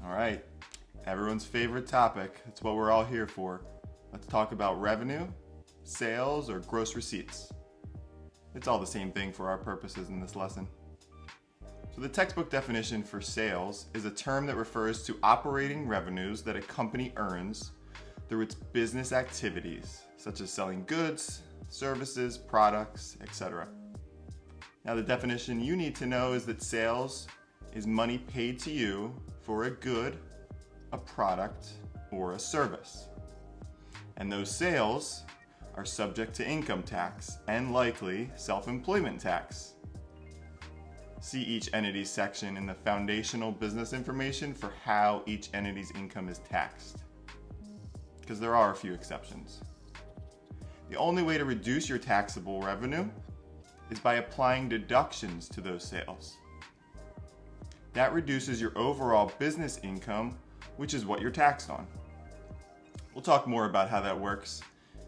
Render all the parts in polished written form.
All right, everyone's favorite topic. It's what we're all here for. Let's talk about revenue, sales, or gross receipts. It's all the same thing for our purposes in this lesson. So the textbook definition for sales is a term that refers to operating revenues that a company earns through its business activities, such as selling goods, services, products, etc. Now the definition you need to know is that sales is money paid to you for a good, a product, or a service. And those sales are subject to income tax and likely self-employment tax. See each entity's section in the foundational business information for how each entity's income is taxed, because there are a few exceptions. The only way to reduce your taxable revenue is by applying deductions to those sales. That reduces your overall business income, which is what you're taxed on. We'll talk more about how that works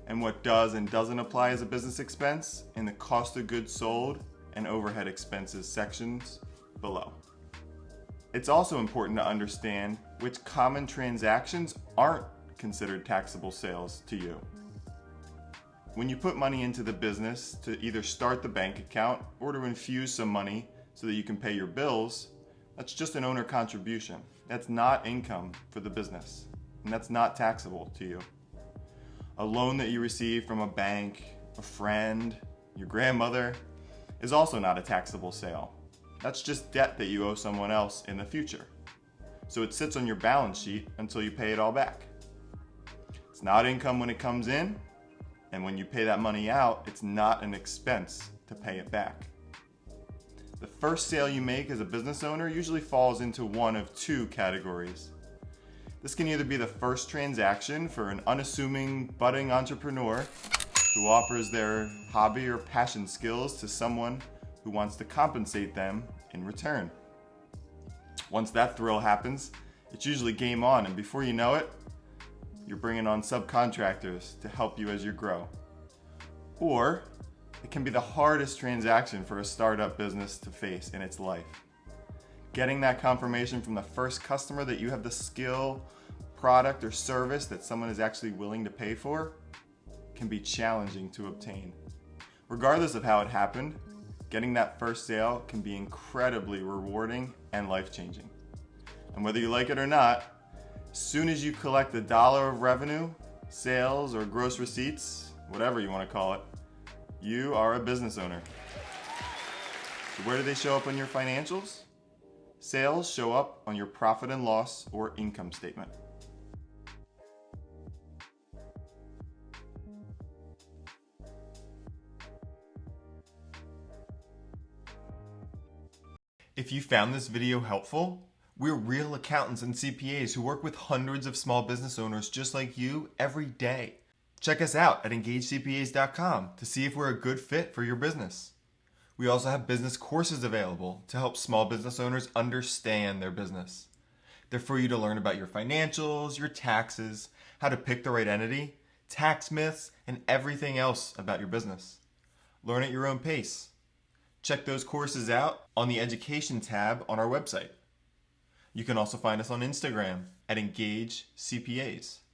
and what does and doesn't apply as a business expense in the cost of goods sold and overhead expenses sections below. It's also important to understand which common transactions aren't considered taxable sales to you. When you put money into the business to either start the bank account or to infuse some money so that you can pay your bills, that's just an owner contribution. That's not income for the business, and that's not taxable to you. A loan that you receive from a bank, a friend, your grandmother, is also not a taxable sale. That's just debt that you owe someone else in the future. So it sits on your balance sheet until you pay it all back. It's not income when it comes in, and when you pay that money out, it's not an expense to pay it back. The first sale you make as a business owner usually falls into one of two categories. This can either be the first transaction for an unassuming budding entrepreneur who offers their hobby or passion skills to someone who wants to compensate them in return. Once that thrill happens, it's usually game on, and before you know it, you're bringing on subcontractors to help you as you grow. Or it can be the hardest transaction for a startup business to face in its life. Getting that confirmation from the first customer that you have the skill, product, or service that someone is actually willing to pay for can be challenging to obtain. Regardless of how it happened, getting that first sale can be incredibly rewarding and life-changing. And whether you like it or not, as soon as you collect $1 of revenue, sales, or gross receipts, whatever you want to call it, you are a business owner. So where do they show up on your financials? Sales show up on your profit and loss or income statement. If you found this video helpful, we're real accountants and CPAs who work with hundreds of small business owners just like you every day. Check us out at engagecpas.com to see if we're a good fit for your business. We also have business courses available to help small business owners understand their business. They're for you to learn about your financials, your taxes, how to pick the right entity, tax myths, and everything else about your business. Learn at your own pace. Check those courses out on the Education tab on our website. You can also find us on Instagram at Engage CPAs.